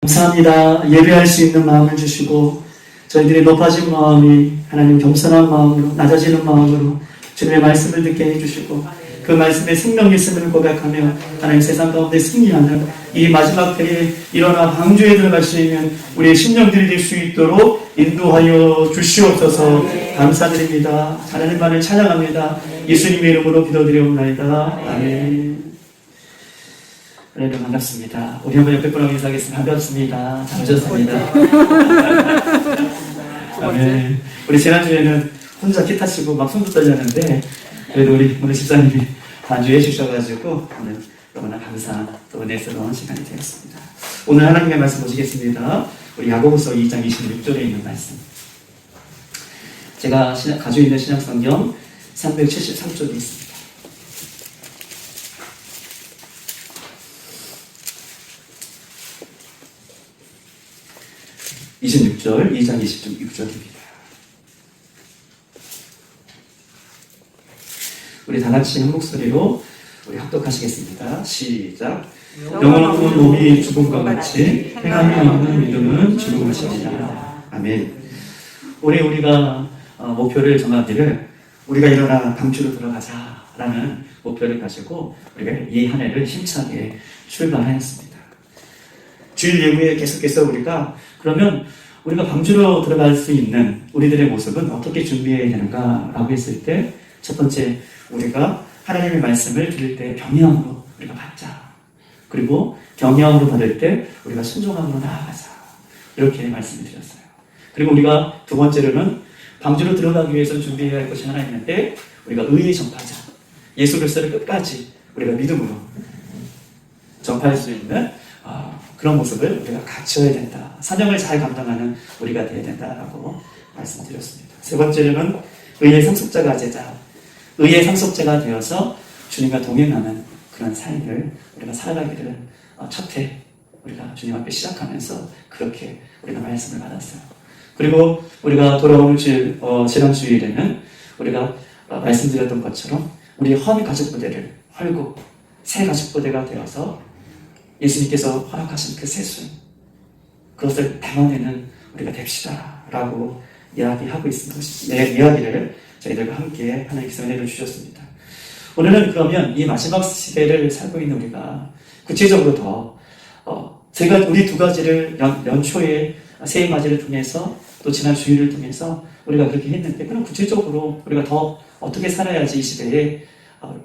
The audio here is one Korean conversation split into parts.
감사합니다. 예배할 수 있는 마음을 주시고 저희들이 높아진 마음이 하나님 겸손한 마음으로 낮아지는 마음으로 주님의 말씀을 듣게 해주시고 그 말씀에 생명이 있음을 고백하며 하나님 세상 가운데 승리하는 이 마지막 때에 일어나 방주에 들어갈 수 있는 우리의 심령들이 될 수 있도록 인도하여 주시옵소서. 감사드립니다. 하나님만을 찬양합니다. 예수님의 이름으로 기도드리옵나이다. 아멘. 여러분 반갑습니다. 우리 한번 옆에 분하고 인사하겠습니다. 반갑습니다. 잘 오셨습니다. 아멘. 우리 지난주에는 혼자 기타 치고 막 손도 떨렸는데 그래도 우리 오늘 집사님이 반주해 주셔가지고 오늘 너무나 감사한 또 은혜스러운 시간이 되었습니다. 오늘 하나님의 말씀 보시겠습니다. 우리 야고보서 2장 26절에 있는 말씀. 제가 가지고 있는 신약성경 373쪽에 있습니다. 26절, 2장 26절입니다. 우리 다 같이 한 목소리로 우리 합독하시겠습니다. 시작. 영원한 몸이 죽음과 같이 행함이 없는 믿음은 죽음이시니라. 아멘. 우리가 목표를 정하기를 우리가 일어나 방주로 들어가자라는 목표를 가지고 우리가 이 한 해를 힘차게 출발하였습니다. 주일 예후에 계속해서 우리가 그러면 우리가 방주로 들어갈 수 있는 우리들의 모습은 어떻게 준비해야 되는가라고 했을 때 첫 번째 우리가 하나님의 말씀을 들을 때 경외함으로 우리가 받자. 그리고 경외함으로 받을 때 우리가 순종함으로 나아가자. 이렇게 말씀을 드렸어요. 그리고 우리가 두 번째로는 방주로 들어가기 위해서 준비해야 할 것이 하나 있는데 우리가 의의 전파자. 예수 그리스도를 끝까지 우리가 믿음으로 전파할 수 있는 그런 모습을 우리가 갖춰야 된다. 사명을 잘 감당하는 우리가 되어야 된다라고 말씀드렸습니다. 세 번째로는 의의 상속자가 제자. 의의 상속자가 되어서 주님과 동행하는 그런 삶을 우리가 살아가기를 첫 해 우리가 주님 앞에 시작하면서 그렇게 우리가 말씀을 받았어요. 그리고 우리가 돌아오는 지난 주일에는 우리가 말씀드렸던 것처럼 우리 헌 가죽부대를 헐고 새 가죽부대가 되어서 예수님께서 허락하신 그 세순 그것을 담아내는 우리가 됩시다 라고 이야기하고 있습니다. 이야기를 저희들과 함께 하나님께서 은혜를 주셨습니다. 오늘은 그러면 이 마지막 시대를 살고 있는 우리가 구체적으로 제가 우리 두 가지를 연초에 새해 맞이를 통해서 또 지난 주일을 통해서 우리가 그렇게 했는데 그럼 구체적으로 우리가 더 어떻게 살아야지 이 시대에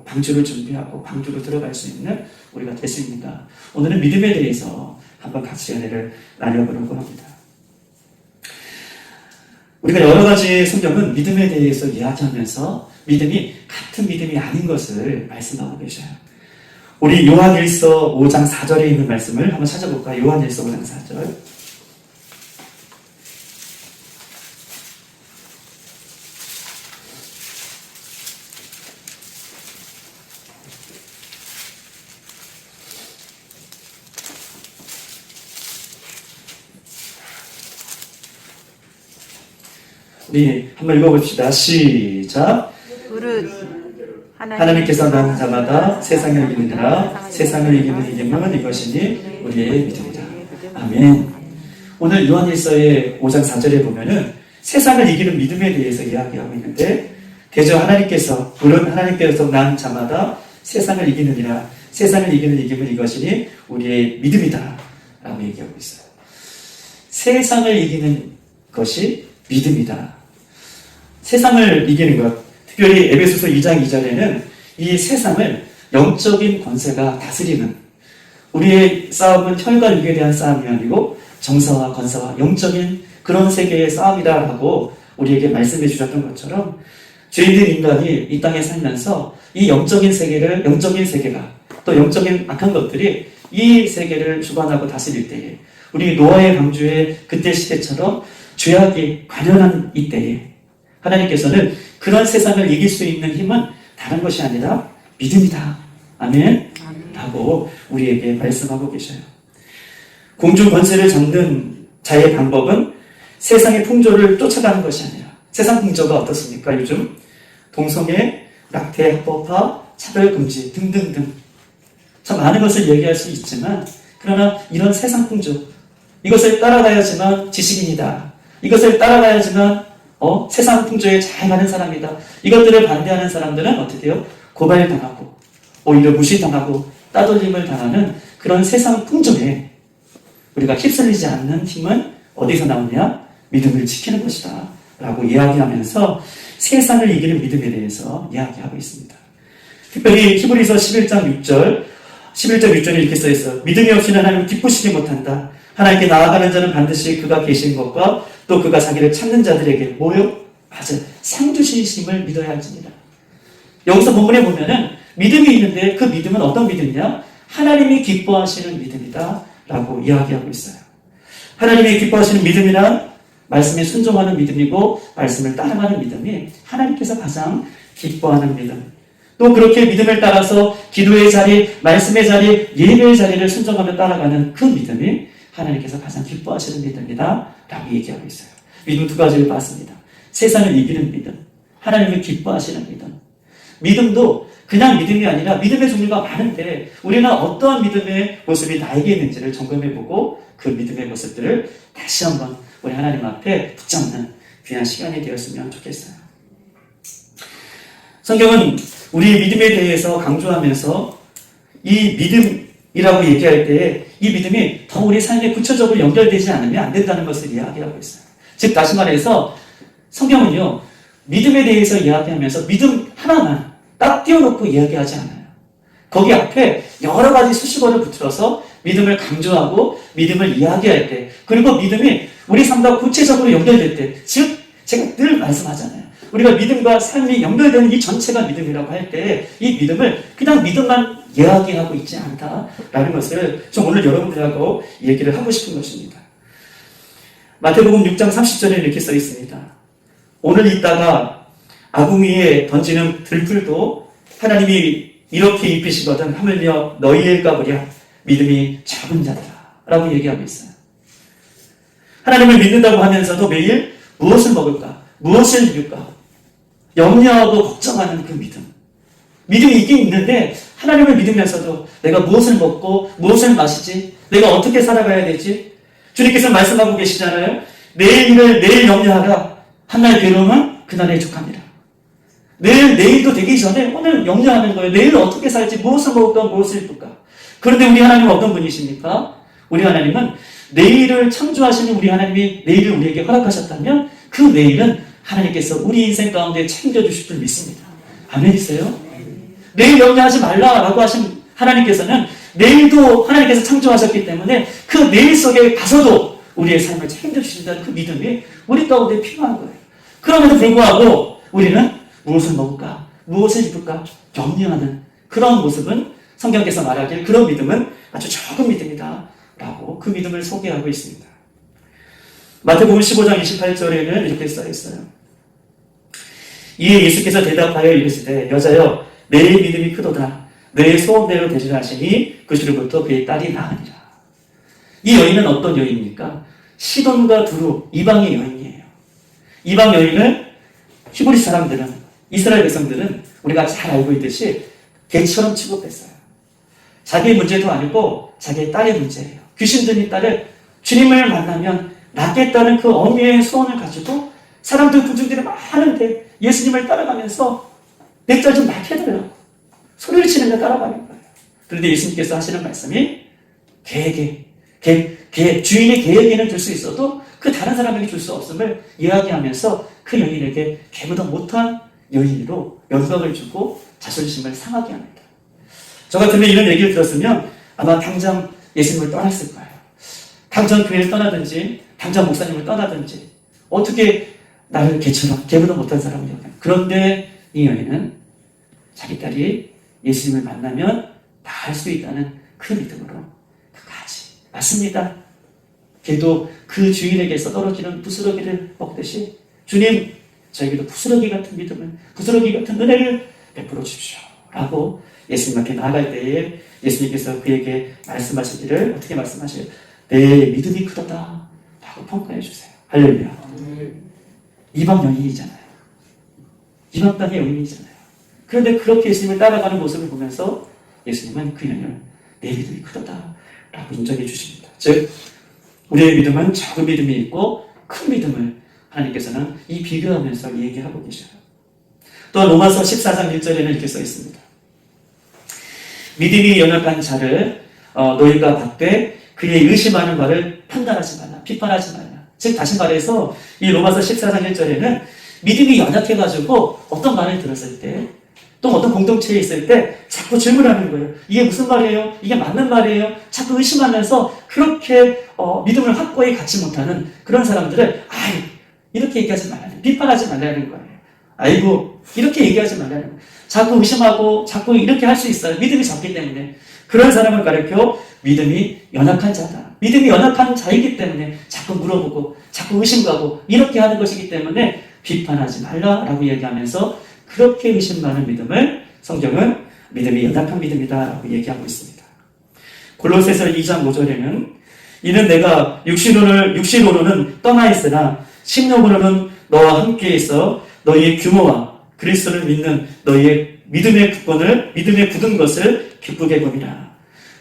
방주를 준비하고 방주로 들어갈 수 있는 우리가 될 수 있는가. 오늘은 믿음에 대해서 한번 같이 은혜를 나눠보려고 합니다. 우리가 여러 가지 성경은 믿음에 대해서 이야기하면서 믿음이 같은 믿음이 아닌 것을 말씀하고 계셔요. 우리 요한일서 5장 4절에 있는 말씀을 한번 찾아볼까요? 요한일서 5장 4절. 우리 한번 읽어봅시다. 시작. 하나님께서 난 자마다 세상을 이기느니라. 세상을 이기는 이김은 이것이니 우리의 믿음이다. 아멘. 오늘 요한일서의 5장 4절에 보면은 세상을 이기는 믿음에 대해서 이야기하고 있는데 대저 하나님께서 난 자마다 세상을 이기느니라. 세상을 이기는 이김은 이것이니 우리의 믿음이다 라고 얘기하고 있어요. 세상을 이기는 것이 믿음이다. 세상을 이기는 것, 특별히 에베소서 2장 2절에는 이 세상을 영적인 권세가 다스리는 우리의 싸움은 혈과 육에 대한 싸움이 아니고 정사와 권세와 영적인 그런 세계의 싸움이다라고 우리에게 말씀해 주셨던 것처럼 죄인된 인간이 이 땅에 살면서 이 영적인 세계가 또 영적인 악한 것들이 이 세계를 주관하고 다스릴 때에 우리 노아의 방주의 그때 시대처럼 죄악이 관연한 이때에 하나님께서는 그런 세상을 이길 수 있는 힘은 다른 것이 아니라 믿음이다. 아멘? 라고 우리에게 말씀하고 계셔요. 공중 권세를 잡는 자의 방법은 세상의 풍조를 쫓아가는 것이 아니라 세상 풍조가 어떻습니까? 요즘 동성애, 낙태, 합법화, 차별금지 등등등 참 많은 것을 얘기할 수 있지만 그러나 이런 세상 풍조 이것을 따라가야지만 지식인이다. 이것을 따라가야지만 세상 풍조에 잘 가는 사람이다. 이것들을 반대하는 사람들은 어떻게 해요? 고발당하고 오히려 무시당하고 따돌림을 당하는 그런 세상 풍조에 우리가 휩쓸리지 않는 힘은 어디서 나오냐? 믿음을 지키는 것이다 라고 이야기하면서 세상을 이기는 믿음에 대해서 이야기하고 있습니다. 특별히 히브리서 11장 6절에 이렇게 써있어요. 믿음이 없이는 하나님을 기쁘시게 못한다. 하나님께 나아가는 자는 반드시 그가 계신 것과 또 그가 자기를 찾는 자들에게 뭐요? 맞아요. 상 주시심을 믿어야 할지니라. 여기서 본문에 보면은 믿음이 있는데 그 믿음은 어떤 믿음이냐? 하나님이 기뻐하시는 믿음이다 라고 이야기하고 있어요. 하나님이 기뻐하시는 믿음이란 말씀에 순종하는 믿음이고 말씀을 따라가는 믿음이 하나님께서 가장 기뻐하는 믿음. 또 그렇게 믿음을 따라서 기도의 자리, 말씀의 자리, 예배의 자리를 순종하며 따라가는 그 믿음이 하나님께서 가장 기뻐하시는 믿음이다 라고 얘기하고 있어요. 믿음 두 가지를 봤습니다. 세상을 이기는 믿음, 하나님을 기뻐하시는 믿음. 믿음도 그냥 믿음이 아니라 믿음의 종류가 많은데 우리는 어떠한 믿음의 모습이 나에게 있는지를 점검해보고 그 믿음의 모습들을 다시 한번 우리 하나님 앞에 붙잡는 귀한 시간이 되었으면 좋겠어요. 성경은 우리 믿음에 대해서 강조하면서 이 믿음이라고 얘기할 때 이 믿음이 더 우리 삶에 구체적으로 연결되지 않으면 안 된다는 것을 이야기하고 있어요. 즉 다시 말해서 성경은요, 믿음에 대해서 이야기하면서 믿음 하나만 딱 띄워놓고 이야기하지 않아요. 거기 앞에 여러 가지 수식어를 붙들어서 믿음을 강조하고 믿음을 이야기할 때, 그리고 믿음이 우리 삶과 구체적으로 연결될 때, 즉 제가 늘 말씀하잖아요. 우리가 믿음과 삶이 연결되는 이 전체가 믿음이라고 할 때 이 믿음을 그냥 믿음만 이야기하고 있지 않다라는 것을 좀 오늘 여러분들하고 얘기를 하고 싶은 것입니다. 마태복음 6장 30절에 이렇게 써 있습니다. 오늘 있다가 아궁 위에 던지는 들풀도 하나님이 이렇게 입히시거든 하물며 너희일까 보랴 믿음이 적은 자들아 라고 얘기하고 있어요. 하나님을 믿는다고 하면서도 매일 무엇을 먹을까? 무엇을 입을까? 염려하고 걱정하는 그 믿음. 믿음이 있긴 있는데 하나님을 믿으면서도 내가 무엇을 먹고 무엇을 마시지? 내가 어떻게 살아가야 되지? 주님께서 말씀하고 계시잖아요. 내일 일을 내일 염려하라. 한날 괴로움은 그날의 족합니다. 내일도 되기 전에 오늘 염려하는 거예요. 내일 어떻게 살지? 무엇을 먹을까? 무엇을 입을까? 그런데 우리 하나님은 어떤 분이십니까? 우리 하나님은 내일을 창조하시는 우리 하나님이 내일을 우리에게 허락하셨다면 그 내일은 하나님께서 우리 인생 가운데 챙겨주실 줄 믿습니다. 아멘이세요? 내일 염려하지 말라라고 하신 하나님께서는 내일도 하나님께서 창조하셨기 때문에 그 내일 속에 가서도 우리의 삶을 챙겨주신다는 그 믿음이 우리 가운데 필요한 거예요. 그럼에도 불구하고 우리는 무엇을 먹을까? 무엇을 입을까? 염려하는 그런 모습은 성경께서 말하길 그런 믿음은 아주 적은 믿음이다 라고 그 믿음을 소개하고 있습니다. 마태복음 15장 28절에는 이렇게 써있어요. 이에 예수께서 대답하여 이르시되 여자여 내 믿음이 크도다. 내 소원대로 되리라 하시니 그 시로부터 그의 딸이 나으니라. 이 여인은 어떤 여인입니까? 시돈과 두루 이방의 여인이에요. 이방 여인을 히브리 사람들은 이스라엘 백성들은 우리가 잘 알고 있듯이 개처럼 취급했어요. 자기의 문제도 아니고 자기의 딸의 문제예요. 귀신 들린 딸을 주님을 만나면 낫겠다는 그 어미의 소원을 가지고 사람들 군중들이 많은데 예수님을 따라가면서 내 딸 좀 낫게 해달라고 소리를 치면서 따라가는 거예요. 그런데 예수님께서 하시는 말씀이 주인의 개에게는 줄 수 있어도 그 다른 사람에게 줄 수 없음을 이야기하면서 그 여인에게 개보다 못한 여인으로 연각을 주고 자존심을 상하게 합니다. 저 같으면 이런 얘기를 들었으면 아마 당장 예수님을 떠났을 거예요. 당장 교회를 떠나든지 당장 목사님을 떠나든지 어떻게 나를 개처럼 개보다 못한 사람이냐고. 그런데 이 여인은 자기 딸이 예수님을 만나면 나을 수 있다는 그 믿음으로 끝까지 맞습니다. 걔도 그 주인에게서 떨어지는 부스러기를 먹듯이 주님 저에게도 부스러기 같은 믿음을 부스러기 같은 은혜를 베풀어 주십시오 라고 예수님 앞에 나아갈 때에 예수님께서 그에게 말씀하시기를 어떻게 말씀하세요? 내 믿음이 크도다 라고 평가해 주세요. 할렐루야. 이방 여인이잖아요. 이방 땅의 여인이잖아요. 그런데 그렇게 예수님을 따라가는 모습을 보면서 예수님은 그 여인을 내 믿음이 크도다 라고 인정해 주십니다. 즉 우리의 믿음은 적은 믿음이 있고 큰 믿음을 하나님께서는 이 비교하면서 얘기하고 계셔요. 또 로마서 14장 1절에는 이렇게 써 있습니다. 믿음이 연약한 자를 너희가 받되 그의 의심하는 바를 판단하지 말라, 비판하지 말라. 즉 다시 말해서 이 로마서 14장 1절에는 믿음이 연약해가지고 어떤 말을 들었을 때, 또 어떤 공동체에 있을 때 자꾸 질문하는 거예요. 이게 무슨 말이에요? 이게 맞는 말이에요? 자꾸 의심하면서 그렇게 믿음을 확고히 갖지 못하는 그런 사람들을 이렇게 얘기하지 말라는, 비판하지 말라는 거예요. 아이고 이렇게 얘기하지 말라는 거예요. 자꾸 의심하고 자꾸 이렇게 할 수 있어요. 믿음이 적기 때문에. 그런 사람을 가리켜 믿음이 연약한 자다. 믿음이 연약한 자이기 때문에 자꾸 물어보고 자꾸 의심가고 이렇게 하는 것이기 때문에 비판하지 말라라고 얘기하면서 그렇게 의심 많은 믿음을 성경은 믿음이 연약한 믿음이다라고 얘기하고 있습니다. 골로새서 2장 5절에는 이는 내가 육신으로는 떠나 있으나 심령으로는 너와 함께 있어 너희의 규모와 그리스도를 믿는 너희의 믿음의 굳은 것을 기쁘게 보리라.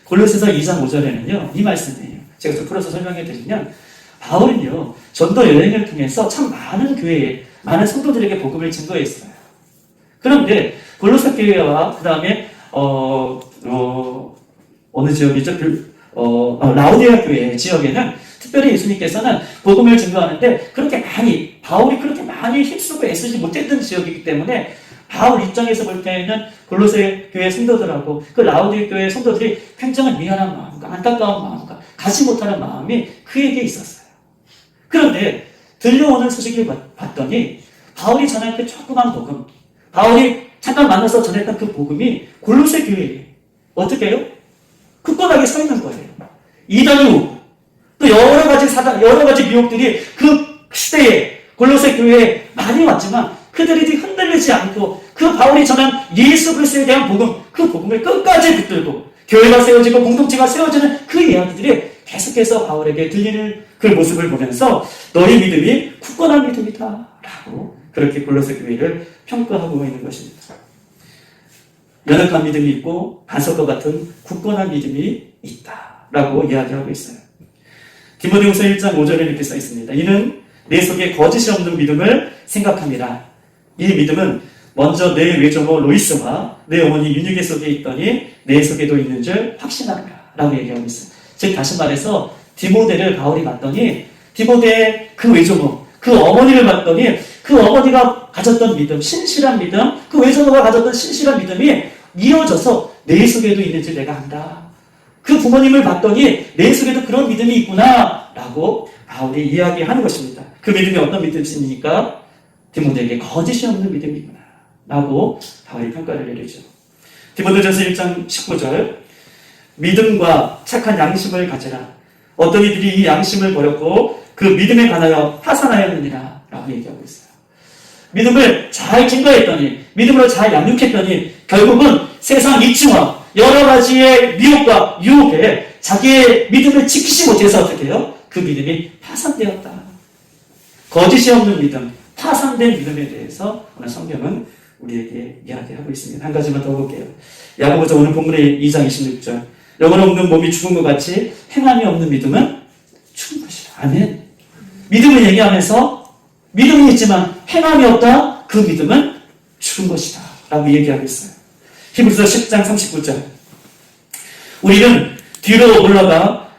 골로새서 2장 5절에는요, 이 말씀이에요. 제가 좀 풀어서 설명해 드리면, 바울은요, 전도 여행을 통해서 참 많은 교회에, 많은 성도들에게 복음을 증거했어요. 그런데, 골로새 교회와, 그 다음에, 어느 지역이죠? 라오디아 교회 지역에는, 특별히 예수님께서는 복음을 증거하는데, 바울이 그렇게 많이 힘쓰고 애쓰지 못했던 지역이기 때문에, 바울 입장에서 볼 때에는 골로새 교회 성도들하고 그 라오디아 교회 성도들이 굉장히 미안한 마음과 안타까운 마음과 가지 못하는 마음이 그에게 있었어요. 그런데 들려오는 소식을 봤더니 바울이 전한 그 조그만 복음, 바울이 잠깐 만나서 전했던 그 복음이 골로새 교회에 어떻게 해요? 굳건하게 서 있는 거예요. 이단이고 또 여러 가지 미혹들이 그 시대에 골로새 교회에 많이 왔지만 그들이 흔들리지 않고 그 바울이 전한 예수 그리스도에 대한 복음, 그 복음을 끝까지 붙들고 교회가 세워지고 공동체가 세워지는 그 이야기들이 계속해서 바울에게 들리는 그 모습을 보면서 너희 믿음이 굳건한 믿음이다 라고 그렇게 골로새 교회를 평가하고 있는 것입니다. 연약한 믿음이 있고 반석과 같은 굳건한 믿음이 있다 라고 이야기하고 있어요. 디모데후서 1장 5절에 이렇게 써 있습니다. 이는 내 속에 거짓이 없는 믿음을 생각합니다. 이 믿음은 먼저 내 외조모 로이스와 내 어머니 윤유계 속에 있더니 내 속에도 있는 줄 확신합니다 라고 얘기하고 있어요. 즉 다시 말해서 디모데를 바울이 봤더니 디모데의 그 외조모, 그 어머니를 봤더니 그 어머니가 가졌던 믿음, 신실한 믿음, 그 외조모가 가졌던 신실한 믿음이 이어져서 내 속에도 있는 줄 내가 안다. 그 부모님을 봤더니 내 속에도 그런 믿음이 있구나 라고 바울이 이야기하는 것입니다. 그 믿음이 어떤 믿음입니까? 디모데에게 거짓이 없는 믿음이구나 라고 바울이 평가를 내리죠. 디모데전서 1장 19절 믿음과 착한 양심을 가져라. 어떤 이들이 이 양심을 버렸고 그 믿음에 관하여 파산하였느니라 라고 얘기하고 있어요. 믿음을 잘 증거했더니 믿음으로 잘 양육했더니 결국은 세상 이치와 여러 가지의 미혹과 유혹에 자기의 믿음을 지키지 못해서 어떻게 해요? 그 믿음이 파산되었다. 거짓이 없는 믿음, 파산된 믿음에 대해서 오늘 성경은 우리에게 이야기하고 있습니다. 한 가지만 더 볼게요. 야고보서 오늘 본문의 2장 26절 영혼 없는 몸이 죽은 것 같이 행함이 없는 믿음은 죽은 것이다. 아멘. 믿음을 얘기하면서 믿음이 있지만 행함이 없다. 그 믿음은 죽은 것이다 라고 얘기하고 있어요. 히브리서 10장 39절 우리는 뒤로 올라가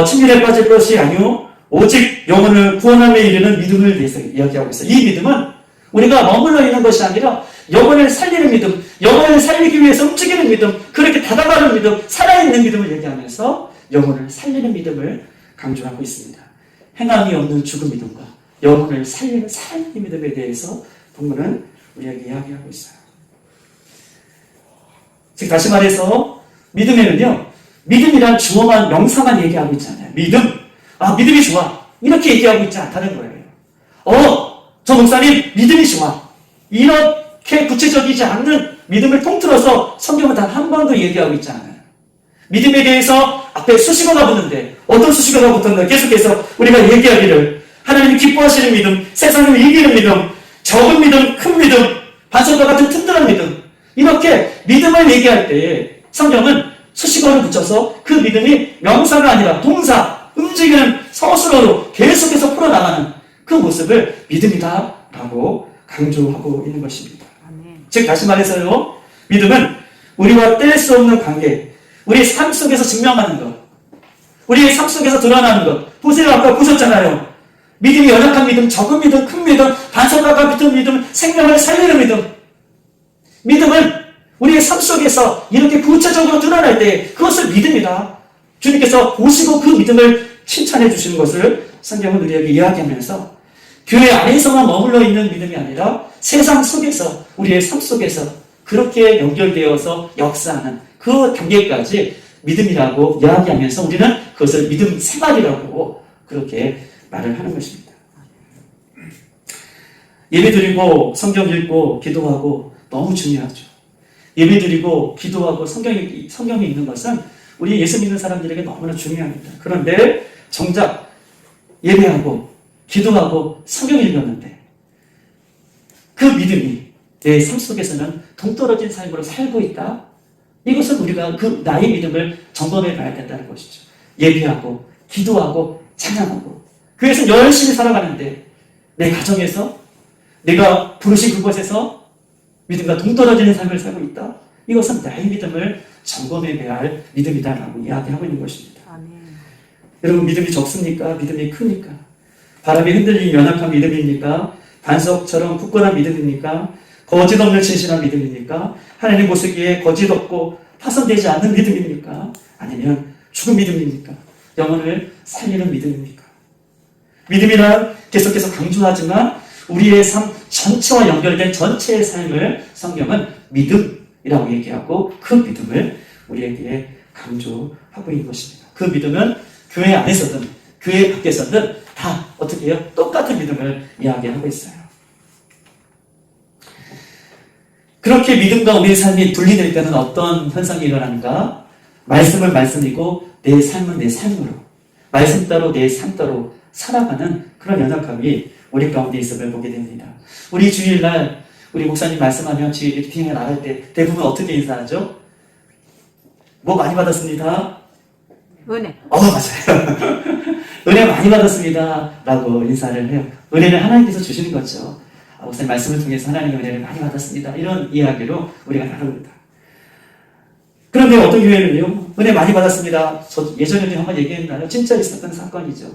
침륜에 빠질 것이 아니오 오직 영혼을 구원함에 이르는 믿음을 위해서 이야기하고 있어요. 이 믿음은 우리가 머물러 있는 것이 아니라 영혼을 살리는 믿음, 영혼을 살리기 위해서 움직이는 믿음, 그렇게 다가가는 믿음, 살아있는 믿음을 얘기하면서 영혼을 살리는 믿음을 강조하고 있습니다. 행함이 없는 죽은 믿음과 영혼을 살리는 살아있는 믿음에 대해서 본문은 우리에게 이야기하고 있어요. 즉 다시 말해서 믿음에는요, 믿음이란 주어만 명사만 얘기하고 있잖아요. 믿음이 좋아 이렇게 얘기하고 있지 않다는 거예요. 저 목사님 믿음이 좋아 이렇게 구체적이지 않는 믿음을 통틀어서 성경은 단 한 번도 얘기하고 있지 않아요. 믿음에 대해서 앞에 수식어가 붙는데 어떤 수식어가 붙었나 계속해서 우리가 얘기하기를 하나님이 기뻐하시는 믿음, 세상을 이기는 믿음, 적은 믿음, 큰 믿음, 반석과 같은 튼튼한 믿음, 이렇게 믿음을 얘기할 때에 성경은 수식어를 붙여서 그 믿음이 명사가 아니라 동사, 움직이는 서술어로 계속해서 풀어나가는 그 모습을 믿음이다라고 강조하고 있는 것입니다. 즉 다시 말해서요, 믿음은 우리와 뗄 수 없는 관계, 우리의 삶 속에서 증명하는 것, 우리의 삶 속에서 드러나는 것. 보세요, 아까 보셨잖아요. 믿음이 연약한 믿음, 적은 믿음, 큰 믿음, 반석과 같은 믿음, 생명을 살리는 믿음. 믿음은 우리의 삶 속에서 이렇게 구체적으로 드러날 때 그것을 믿음이다. 주님께서 보시고 그 믿음을 칭찬해 주시는 것을 성경은 우리에게 이야기하면서 교회 안에서만 머물러 있는 믿음이 아니라 세상 속에서, 우리의 삶 속에서 그렇게 연결되어서 역사하는 그 단계까지 믿음이라고 이야기하면서 우리는 그것을 믿음 생활이라고 그렇게 말을 하는 것입니다. 예배드리고 성경 읽고 기도하고 너무 중요하죠. 예배드리고 기도하고 성경이 있는 것은 우리 예수 믿는 사람들에게 너무나 중요합니다. 그런데 정작 예배하고 기도하고 성경 읽었는데 그 믿음이 내 삶 속에서는 동떨어진 삶으로 살고 있다. 이것은 우리가 그 나의 믿음을 점검해 봐야 된다는 것이죠. 예배하고 기도하고 찬양하고 그래서 열심히 살아가는데 내 가정에서 내가 부르신 그곳에서 믿음과 동떨어지는 삶을 살고 있다. 이것은 나의 믿음을 점검해 봐야 할 믿음이다라고 이야기하고 있는 것입니다. 아멘. 여러분 믿음이 적습니까? 믿음이 크니까? 바람에 흔들린 연약한 믿음입니까? 반석처럼 굳건한 믿음입니까? 거짓 없는 진실한 믿음입니까? 하나님 보시기에 거짓 없고 파손되지 않는 믿음입니까? 아니면 죽은 믿음입니까? 영혼을 살리는 믿음입니까? 믿음이란 계속해서 강조하지만 우리의 삶 전체와 연결된 전체의 삶을 성경은 믿음이라고 얘기하고 그 믿음을 우리에게 강조하고 있는 것입니다. 그 믿음은 교회 안에서든 교회 밖에서든 다 어떻게 해요? 똑같은 믿음을 이야기하고 있어요. 그렇게 믿음과 우리의 삶이 분리될 때는 어떤 현상이 일어나는가? 말씀은 말씀이고 내 삶은 내 삶으로, 말씀 따로 내 삶 따로 살아가는 그런 연약함이 우리 가운데 있음을 보게 됩니다. 우리 주일날 우리 목사님 말씀하면 저희 미팅에 나갈 때 대부분 어떻게 인사하죠? 뭐 많이 받았습니다. 은혜. 맞아요. 은혜 많이 받았습니다. 라고 인사를 해요. 은혜는 하나님께서 주시는 거죠. 목사님 말씀을 통해서 하나님의 은혜를 많이 받았습니다. 이런 이야기로 우리가 나눕니다. 그런데 어떤 교회는요, 은혜 많이 받았습니다. 저 예전에도 한번 얘기했나요? 진짜 있었던 사건이죠.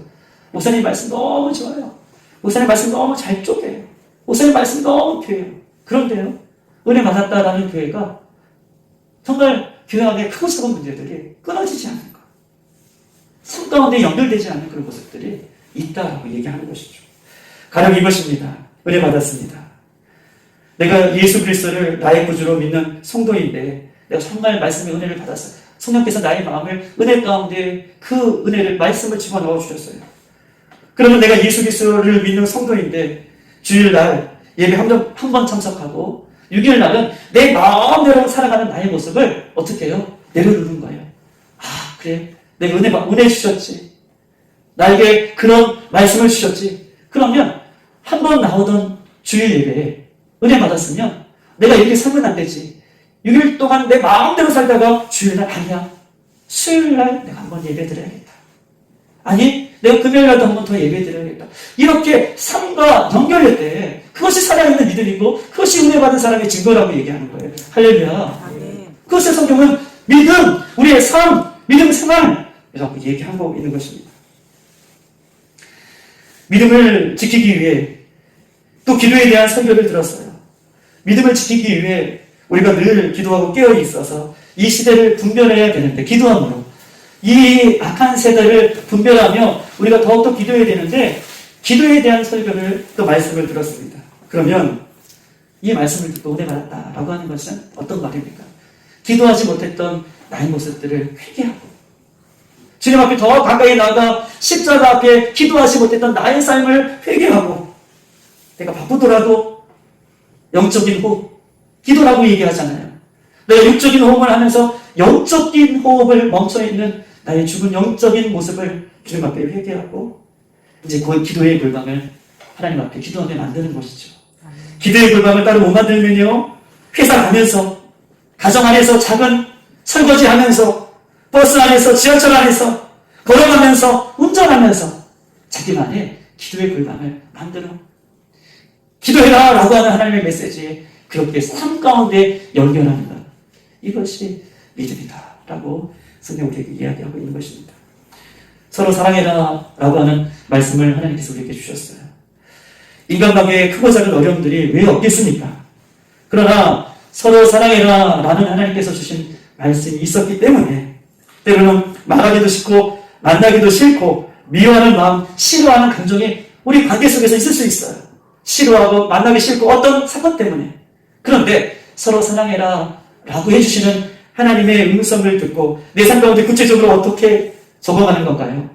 목사님 말씀 너무 좋아요. 목사님 말씀 너무 잘 쪼개요. 목사님 말씀 너무 귀해요. 그런데요, 은혜 받았다라는 교회가 정말 교회 안에 크고 작은 문제들이 끊어지지 않는 것. 삶 가운데 연결되지 않는 그런 모습들이 있다라고 얘기하는 것이죠. 가령 이것입니다. 은혜 받았습니다. 내가 예수 그리스도를 나의 구주로 믿는 성도인데 내가 정말 말씀의 은혜를 받았어요. 성령께서 나의 마음을 은혜 가운데 그 은혜를 말씀을 집어넣어 주셨어요. 그러면 내가 예수 그리스도를 믿는 성도인데 주일날 예배 한 번 참석하고 6일 날은 내 마음대로 살아가는 나의 모습을 어떻게 해요? 내려놓는 거예요. 그래. 내가 은혜 주셨지. 나에게 그런 말씀을 주셨지. 그러면 한 번 나오던 주일 예배에 은혜 받았으면 내가 이렇게 살면 안 되지. 6일 동안 내 마음대로 살다가 주일날 아니야. 수요일날 내가 한 번 예배 드려야겠다. 아니, 내가 금요일날도 한 번 더 예배 드려야겠다. 이렇게 삶과 연결할 때 그것이 살아있는 믿음이고 그것이 은혜 받은 사람의 증거라고 얘기하는 거예요. 할렐루야. 그것을 성경은 믿음, 우리의 삶, 믿음 생활이라고 얘기하고 있는 것입니다. 믿음을 지키기 위해 또 기도에 대한 설교를 들었어요. 믿음을 지키기 위해 우리가 늘 기도하고 깨어 있어서 이 시대를 분별해야 되는데 기도함으로 이 악한 세대를 분별하며 우리가 더욱더 기도해야 되는데 기도에 대한 설교를 또 말씀을 들었습니다. 그러면 이 말씀을 듣고 은혜 받았다라고 하는 것은 어떤 말입니까? 기도하지 못했던 나의 모습들을 회개하고 주님 앞에 더 가까이 나아가 십자가 앞에 기도하지 못했던 나의 삶을 회개하고 내가 바쁘더라도 영적인 호흡, 기도라고 얘기하잖아요. 내가 육적인 호흡을 하면서 영적인 호흡을 멈춰있는 나의 죽은 영적인 모습을 주님 앞에 회개하고 이제 그 기도의 골방을 하나님 앞에 기도하게 만드는 것이죠. 기도의 골방을 따로 못 만들면요, 회사 가면서, 가정 안에서 작은 설거지 하면서, 버스 안에서, 지하철 안에서, 걸어가면서, 운전하면서 자기만의 기도의 골방을 만들어 기도해라 라고 하는 하나님의 메시지에 그렇게 삶 가운데 연결하는 것, 이것이 믿음이다 라고 성경 우리에게 이야기하고 있는 것입니다. 서로 사랑해라 라고 하는 말씀을 하나님께서 우리에게 주셨어요. 인간관계에 크고 작은 어려움들이 왜 없겠습니까? 그러나 서로 사랑해라 라는 하나님께서 주신 말씀이 있었기 때문에 때로는 말하기도 싫고 만나기도 싫고 미워하는 마음, 싫어하는 감정이 우리 관계 속에서 있을 수 있어요. 싫어하고 만나기 싫고 어떤 사건 때문에. 그런데 서로 사랑해라 라고 해주시는 하나님의 음성을 듣고 내 삶 가운데 구체적으로 어떻게 적용하는 건가요?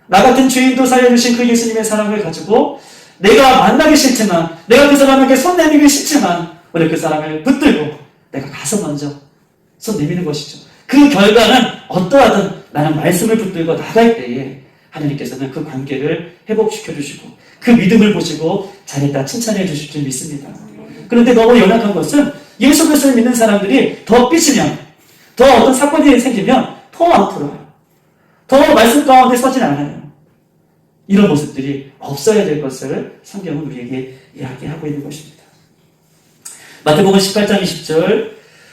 나 같은 죄인도 살려주신 그 예수님의 사랑을 가지고 내가 만나기 싫지만, 내가 그 사람에게 손 내밀기 싫지만 오늘 그 사람을 붙들고 내가 가서 먼저 손 내미는 것이죠. 그 결과는 어떠하든 나는 말씀을 붙들고 나갈 때에 하나님께서는 그 관계를 회복시켜 주시고 그 믿음을 보시고 잘했다 칭찬해 주실 줄 믿습니다. 그런데 너무 연약한 것은 예수 그리스도를 믿는 사람들이 더 삐지면, 더 어떤 사건이 생기면 더 앞으로요. 더 말씀 가운데 서진 않아요. 이런 모습들이 없어야 될 것을 성경은 우리에게 이야기하고 있는 것입니다. 마태복음 18장 20절,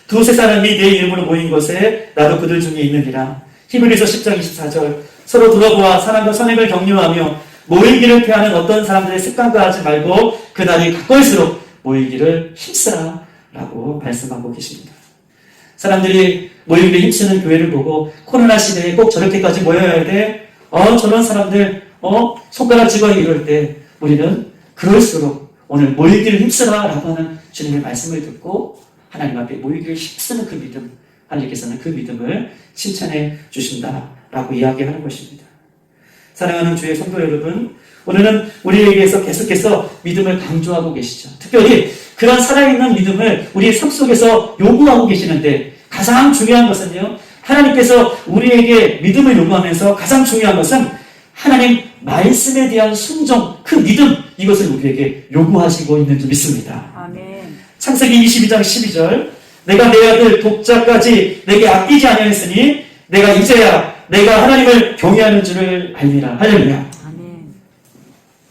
두세 사람이 내 이름으로 모인 곳에 나도 그들 중에 있느니라. 히브리서 10장 24절, 서로 돌아보아 사랑과 선행을 격려하며 모이기를 피하는 어떤 사람들의 습관과 하지 말고 그날이 가까울수록 모이기를 힘쓰라 라고 말씀하고 계십니다. 사람들이 모이기를 힘쓰는 교회를 보고 코로나 시대에 꼭 저렇게까지 모여야 돼? 저런 사람들 손가락 집어 이럴 때 우리는 그럴수록 오늘 모이기를 힘쓰라 라고 하는 주님의 말씀을 듣고 하나님 앞에 모이기를 힘쓰는 그 믿음, 하나님께서는 그 믿음을 칭찬해 주신다라고 이야기하는 것입니다. 사랑하는 주의 성도 여러분, 오늘은 우리에게서 계속해서 믿음을 강조하고 계시죠. 특별히 그런 살아있는 믿음을 우리의 삶 속에서 요구하고 계시는데 가장 중요한 것은요, 하나님께서 우리에게 믿음을 요구하면서 가장 중요한 것은 하나님 말씀에 대한 순종, 그 믿음, 이것을 우리에게 요구하시고 있는 줄 믿습니다. 아멘. 창세기 22장 12절, 내가 내 아들 독자까지 내게 아끼지 아니하였으니 내가 이제야 내가 하나님을 경외하는 줄을 알리라. 할렐루야. 아멘.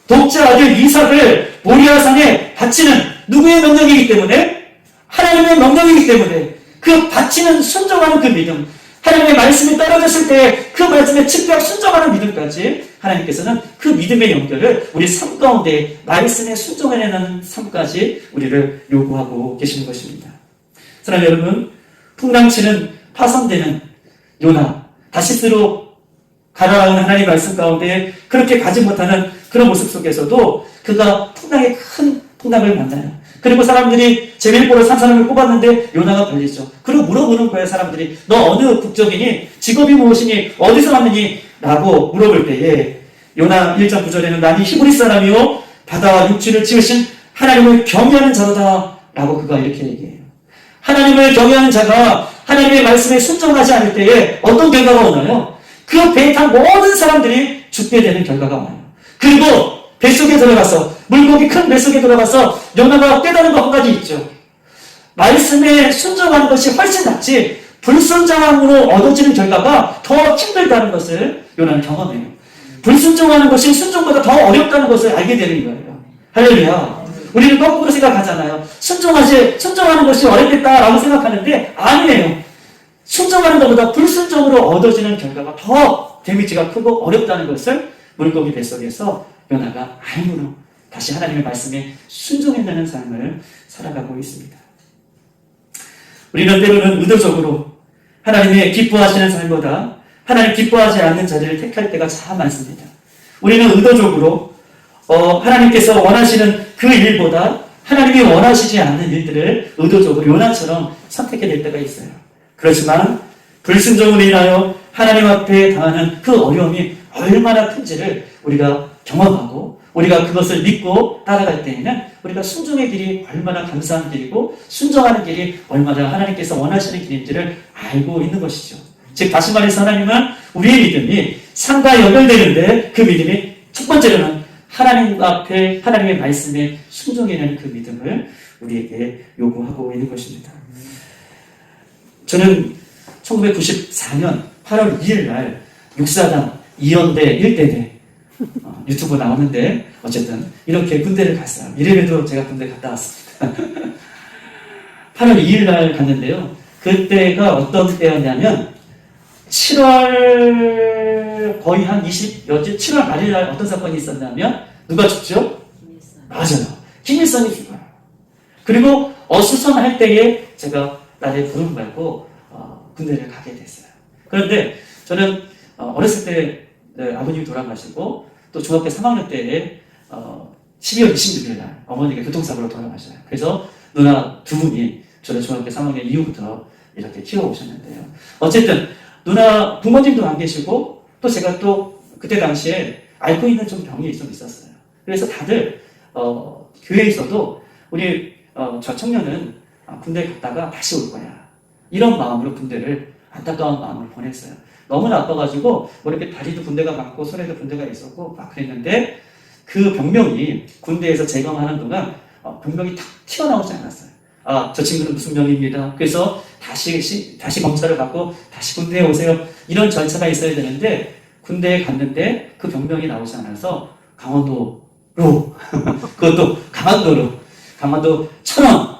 독자 아들 이삭을 모리아산에 바치는 누구의 명령이기 때문에? 하나님의 명령이기 때문에 그 바치는 순종하는 그 믿음, 하나님의 말씀이 떨어졌을 때 그 말씀에 즉각 순종하는 믿음까지 하나님께서는 그 믿음의 연결을 우리 삶 가운데 말씀에 순종해내는 삶까지 우리를 요구하고 계시는 것입니다. 사랑하는 여러분, 풍랑치는 파손되는 요나, 다시스로 가라앉은 하나님의 말씀 가운데 그렇게 가지 못하는 그런 모습 속에서도 그가 풍랑의 큰 풍랑을 만나요. 그리고 사람들이 제비를 산 사람을 뽑았는데 요나가 걸리죠. 그리고 물어보는 거예요. 사람들이 너 어느 국적이니? 직업이 무엇이니? 어디서 왔느니? 라고 물어볼 때에 요나 1장 9절에는 나는 히브리 사람이요 바다와 육지를 지으신 하나님을 경외하는 자로다 라고 그가 이렇게 얘기해요. 하나님을 경외하는 자가 하나님의 말씀에 순종하지 않을 때에 어떤 결과가 오나요? 그 배에 탄 모든 사람들이 죽게 되는 결과가 와요. 그리고 뱃속에 들어가서, 물고기 큰 뱃속에 들어가서 요나가 깨달은 거 한 가지 있죠. 말씀에 순종하는 것이 훨씬 낫지 불순종함으로 얻어지는 결과가 더 힘들다는 것을 요나는 경험해요. 불순종하는 것이 순종보다 더 어렵다는 것을 알게 되는 거예요. 할렐루야. 우리는 거꾸로 생각하잖아요. 순종하는 것이 어렵겠다라고 생각하는데 아니에요. 순종하는 것보다 불순종으로 얻어지는 결과가 더 데미지가 크고 어렵다는 것을 물고기 뱃속에서 요나가 알므로 다시 하나님의 말씀에 순종해내는 삶을 살아가고 있습니다. 우리는 때로는 의도적으로 하나님의 기뻐하시는 삶보다 하나님 기뻐하지 않는 자리를 택할 때가 참 많습니다. 우리는 의도적으로 하나님께서 원하시는 그 일보다 하나님이 원하시지 않는 일들을 의도적으로 요나처럼 선택해야 될 때가 있어요. 그렇지만 불순종으로 인하여 하나님 앞에 당하는 그 어려움이 얼마나 큰지를 우리가 경험하고 우리가 그것을 믿고 따라갈 때에는 우리가 순종의 길이 얼마나 감사한 길이고 순종하는 길이 얼마나 하나님께서 원하시는 길인지를 알고 있는 것이죠. 즉 다시 말해서 하나님은 우리의 믿음이 삶과 연결되는데 그 믿음이 첫 번째로는 하나님 앞에 하나님의 말씀에 순종해내는 그 믿음을 우리에게 요구하고 있는 것입니다. 저는 1994년 8월 2일 날 육사당 2연대 1대대 유튜브 나오는데 어쨌든 이렇게 군대를 갔어요. 이래봬도 제가 군대 갔다 왔습니다. 8월 2일 날 갔는데요. 그때가 어떤 때였냐면 7월 거의 한 7월 말일 날 어떤 사건이 있었냐면 누가 죽죠? 맞아요. 김일성이 죽어요. 그리고 어수선할 때에 제가 나를 부름 받고 군대를 가게 됐어요. 그런데 저는 어렸을 때 아버님이 돌아가시고 또 중학교 3학년 때에 12월 26일 날 어머니가 교통사고로 돌아가셔요. 그래서 누나 두 분이 저를 중학교 3학년 이후부터 이렇게 키워오셨는데요. 어쨌든 누나 부모님도 안 계시고 또 제가 또 그때 당시에 앓고 있는 좀 병이 좀 있었어요. 그래서 다들 교회에서도 우리 저 청년은 군대 갔다가 다시 올 거야. 이런 마음으로 군대를 안타까운 마음을 보냈어요. 너무나 아파가지고 뭐 이렇게 다리도 군대가 맞고 손에도 군대가 있었고 막 그랬는데 그 병명이 군대에서 재검하는 동안 병명이 탁 튀어나오지 않았어요. 아, 저 친구는 무슨 병입니다. 그래서 다시 검사를 받고 다시 군대에 오세요. 이런 절차가 있어야 되는데 군대에 갔는데 그 병명이 나오지 않아서 강원도로 그것도 강원도 천원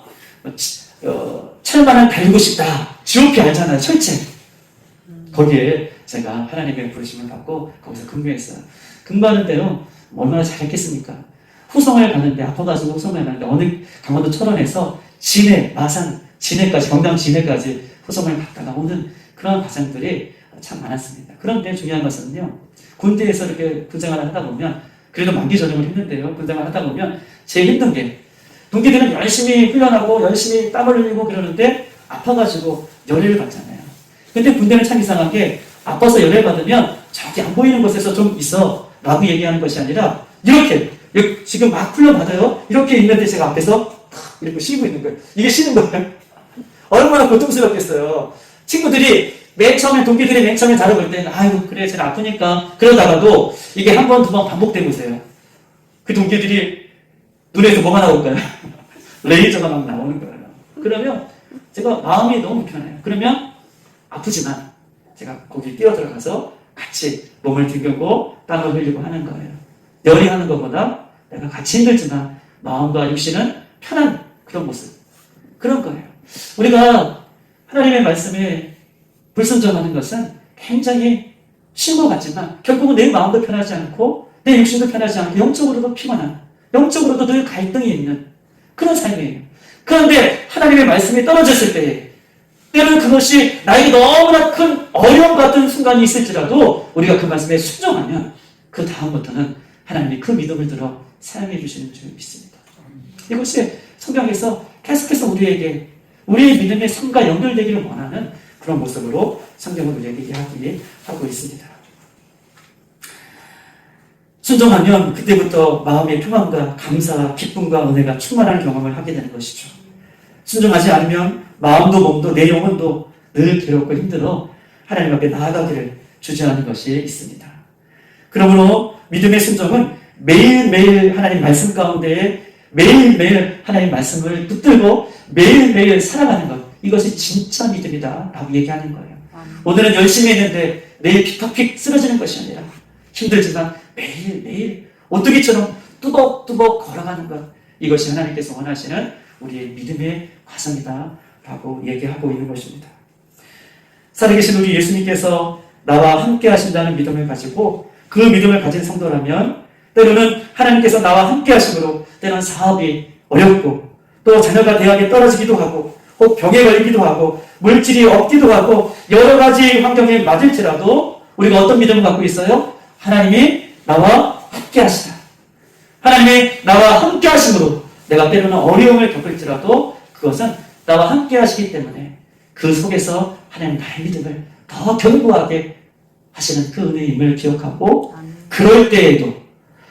철만을 달리고 싶다. GOP 알잖아요. 철책. 거기에 제가 하나님의 부르심을 받고 거기서 근무했어요. 근무하는데요. 얼마나 잘했겠습니까? 후성을 가는데 아파가지고 후성을 가는데 어느 강원도 철원에서 진해, 마산, 진해까지 경남 진해까지 후성을 갔다가 오는 그런 과정들이 참 많았습니다. 그런데 중요한 것은요. 군대에서 이렇게 군생활을 하다 보면 그래도 만기 전역을 했는데요. 군생활을 하다 보면 제일 힘든 게 동기들은 열심히 훈련하고 열심히 땀을 흘리고 그러는데 아파가지고 열애를 받잖아요. 근데 군대는 참 이상한 게 아파서 열애를 받으면 저기 안 보이는 곳에서 좀 있어 라고 얘기하는 것이 아니라 이렇게 지금 막 훈련받아요. 이렇게 있는데 제가 앞에서 이렇게 쉬고 있는 거예요. 이게 쉬는 거예요. 얼마나 고통스럽겠어요. 친구들이 맨 처음에 동기들이 맨 처음에 다뤄볼 때는 아이고 그래 쟤는 아프니까 그러다가도 이게 한 번 두 번 반복되고 있어요. 그 동기들이 눈에서 뭐가 나올까요? 레이저가 막 나오는 거예요. 그러면 제가 마음이 너무 편해요. 그러면 아프지만 제가 거기 뛰어들어가서 같이 몸을 튕기고 땀을 흘리고 하는 거예요. 열이 하는 것보다 내가 같이 힘들지만 마음과 육신은 편한 그런 모습. 그런 거예요. 우리가 하나님의 말씀에 불순종하는 것은 굉장히 쉬운 것 같지만 결국은 내 마음도 편하지 않고 내 육신도 편하지 않고 영적으로도 피곤한 영적으로도 늘 갈등이 있는 그런 삶이에요. 그런데 하나님의 말씀이 떨어졌을 때 때로는 그것이 나에게 너무나 큰 어려움 같은 순간이 있을지라도 우리가 그 말씀에 순종하면 그 다음부터는 하나님이 그 믿음을 들어 사용해 주시는 줄 믿습니다. 이것이 성경에서 계속해서 우리에게 우리의 믿음의 삶과 연결되기를 원하는 그런 모습으로 성경은 우리에게 이야기하고 있습니다. 순종하면 그때부터 마음의 평안과 감사와 기쁨과 은혜가 충만한 경험을 하게 되는 것이죠. 순종하지 않으면 마음도 몸도 내 영혼도 늘 괴롭고 힘들어 하나님 앞에 나아가기를 주저하는 것이 있습니다. 그러므로 믿음의 순종은 매일매일 하나님 말씀 가운데에 매일매일 하나님 말씀을 붙들고 매일매일 살아가는 것 이것이 진짜 믿음이다 라고 얘기하는 거예요. 오늘은 열심히 했는데 내일 픽픽 쓰러지는 것이 아니라 힘들지만 매일매일 오뚜기처럼 뚜벅뚜벅 걸어가는 것 이것이 하나님께서 원하시는 우리의 믿음의 과정이다 라고 얘기하고 있는 것입니다. 살아계신 우리 예수님께서 나와 함께 하신다는 믿음을 가지고 그 믿음을 가진 성도라면 때로는 하나님께서 나와 함께 하심으로 때로는 사업이 어렵고 또 자녀가 대학에 떨어지기도 하고 혹 병에 걸리기도 하고 물질이 없기도 하고 여러 가지 환경에 맞을지라도 우리가 어떤 믿음을 갖고 있어요? 하나님이 나와 함께 하시다. 하나님이 나와 함께 하심으로 내가 때로는 어려움을 겪을지라도 그것은 나와 함께 하시기 때문에 그 속에서 하나님 나의 믿음을 더 견고하게 하시는 그 은혜임을 기억하고 그럴 때에도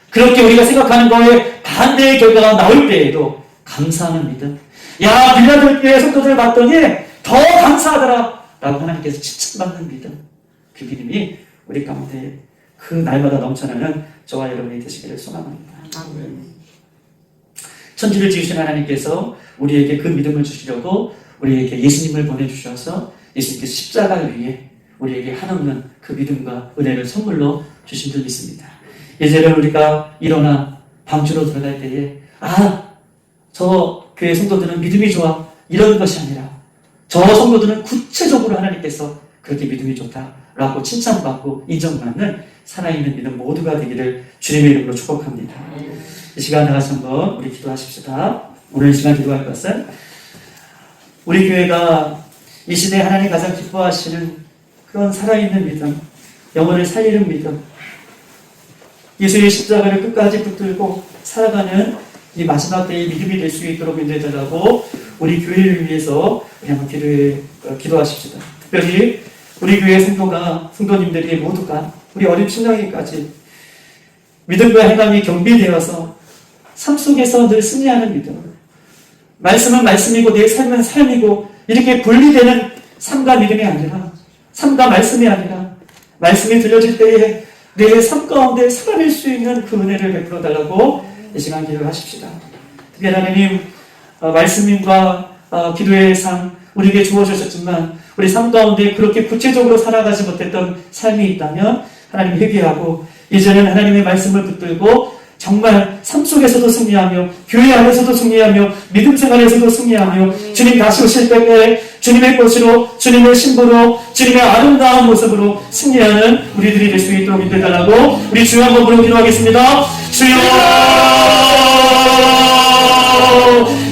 그렇게 우리가 생각하는 거에 반대의 결과가 나올 때에도 감사하는 믿음. 야, 빌라델피아의 성도들 봤더니 더 감사하더라 라고 하나님께서 칭찬받는 믿음. 그 믿음이 우리 가운데 그 날마다 넘쳐나는 저와 여러분이 되시기를 소망합니다. 천지를 지으신 하나님께서 우리에게 그 믿음을 주시려고 우리에게 예수님을 보내주셔서 예수님께서 십자가를 위해 우리에게 한없는 그 믿음과 은혜를 선물로 주신 줄 믿습니다. 이제는 우리가 일어나 방주로 들어갈 때에 저 교회 성도들은 믿음이 좋아 이런 것이 아니라 저 성도들은 구체적으로 하나님께서 그렇게 믿음이 좋다라고 칭찬받고 인정받는 살아있는 믿음 모두가 되기를 주님의 이름으로 축복합니다. 이 시간 나가서 한번 우리 기도하십시다. 오늘 이 시간 기도할 것은 우리 교회가 이 시대에 하나님 가장 기뻐하시는 그런 살아있는 믿음, 영혼을 살리는 믿음, 예수의 십자가를 끝까지 붙들고 살아가는 이 마지막 때의 믿음이 될 수 있도록 인도해달라고 우리 교회를 위해서 한번 기도하십시다. 특별히 우리 교회 성도님들이 모두가 우리 어린 신앙이까지 믿음과 행함이 경비되어서 삶 속에서 늘 승리하는 믿음, 말씀은 말씀이고 내 삶은 삶이고 이렇게 분리되는 삶과 믿음이 아니라 삶과 말씀이 아니라 말씀이 들려질 때에 내 삶 가운데 살아낼 수 있는 그 은혜를 베풀어 달라고 이 시간 기도를 하십시다. 특별히 하나님 말씀과 기도의 삶 우리에게 주어주셨지만 우리 삶 가운데 그렇게 구체적으로 살아가지 못했던 삶이 있다면 하나님 회개하고 이제는 하나님의 말씀을 붙들고 정말 삶 속에서도 승리하며 교회 안에서도 승리하며 믿음 생활에서도 승리하며 주님 다시 오실 때에 주님의 것으로 주님의 신부로 주님의 아름다운 모습으로 승리하는 우리들이 될 수 있도록 인도해달라고 우리 주여 한번 부르고 기도하겠습니다. 주여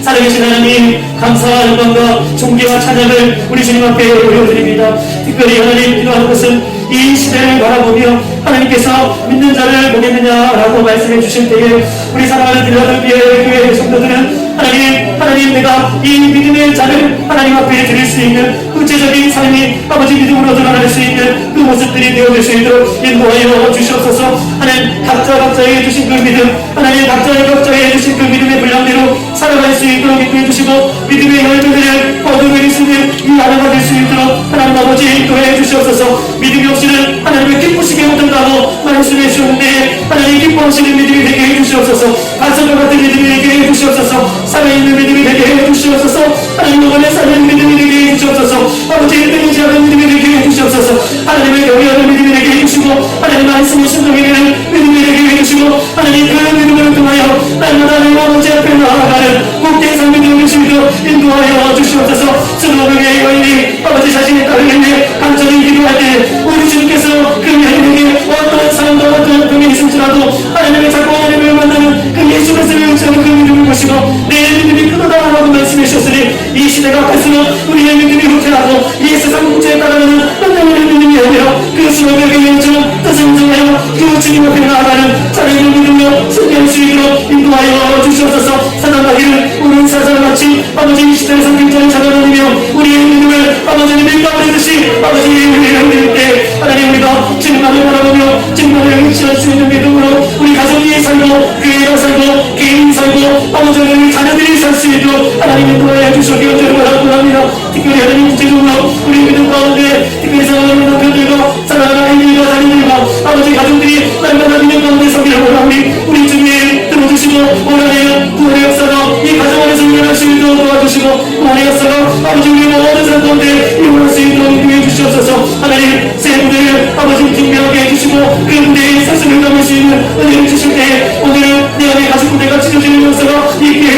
살아계신 하나님 감사와 영광과 존귀와 찬양을 우리 주님 앞에 올려드립니다. 특별히 하나님 기도하는 것은 이 시대를 바라보며 하나님께서 믿는 자를 보겠느냐라고 말씀해 주실 때에 우리 사랑하는 빌라델비아의 교회 성도들은 하나님 내가 이 믿음의 자를 하나님 앞에 드릴 수 있는 구체적인 삶이 아버지 믿음으로 드러날 수 있는 그 모습들이 되어질 수 있도록 인도하여 주시옵소서. 하나님 각자에게 주신 그 믿음 하나님 각자에게 주신 그 믿음의 분량대로 살아갈 수 있도록 인도해 주시고 믿음의 열매를 거두게 있으면 이 나라가 될 수 있도록 하나님 아버지 인도해 주시옵소서. 믿음이 없이는 하나님을 기쁘시게 못한다고 말씀해 주셨는데 하나님 기뻐하시는 믿음이 되게 해주시옵소서. 가슴과 같은 믿음이 되게 해주시옵소서. 살아있는 믿음이 되게 해주시옵소서. 하나님 영원에 사는 믿음이 되게 해주시옵소서. 아버지 끊이지 않은 믿음이 되게 해주시옵소서. 하나님의 경외하는 믿음이 되게 해주시고 하나님 말씀이 순종이되는 믿음이 되게 해주시고 하나님 그 믿음을 통하여 날마다 내 아버지 앞에 나아가는 꼭대상 믿음을 주시며 인도하여 주시옵소서. 수고하게 여인이 아버지 자신의 딸을 위해 간절히 기도할 때 우리 주님께서 그 여인에게 어떤 사람과 어떤 병이 있을지라도 하나님의 자꾸 하나님을 만나는 그 예수 그리스도를 의지하는 그 믿음을 보시고 내 믿음이 크도다라고 말씀해 주셨으니 이 시대가 갈수록 우리의 믿음이 후퇴하고 이 세상 문제에 따라가는 한나님의 믿음이 아니라 그 수업에게 영적 뜻을 정하여 그 주님 앞에 나아가는 자리를 믿으며 승리할 수 있도록 인도하여 주시옵소서. 사랑하기를 우리 사사같이 아버지 이 시대의 성경자를 찾아다니며 우리의 믿음을 아버지의 밀가버리듯이 아버지 우리를 믿을 때 하나님 우리가 주님만을 바라보며 주님만을 의지할 수 있는 믿음으로 우리 가정이 살고 교회가 살고 개인이 살고 아버지의 자녀들이 살 수 있도록 하나님 인도하여 주시기 언제를 바라봅니다. 특별히 하나님 구체적으로 우리 믿음 가운데 특별히 사랑하는 남편들과 사랑하는 아이들과 자녀들과 아버지 가정들이 날마다 믿음 가운데 서기를 원하오니 우리 주님 들어주시고 원하는 구원의 역사가 이 가정 안에서 일어날 수 있도록 도와주시고 구원의 역사가 아버지 우리 모든 사람 가운데 일어날 수 있도록 인도해 주시옵소서. 하나님 새 무대를 아버지 뒷면하게 해주시고 그 무대에 사슬을 담을 수 있는 은혜를 주실 때 오늘 내 안에 가족 무대가 찢어지는 역사가 있게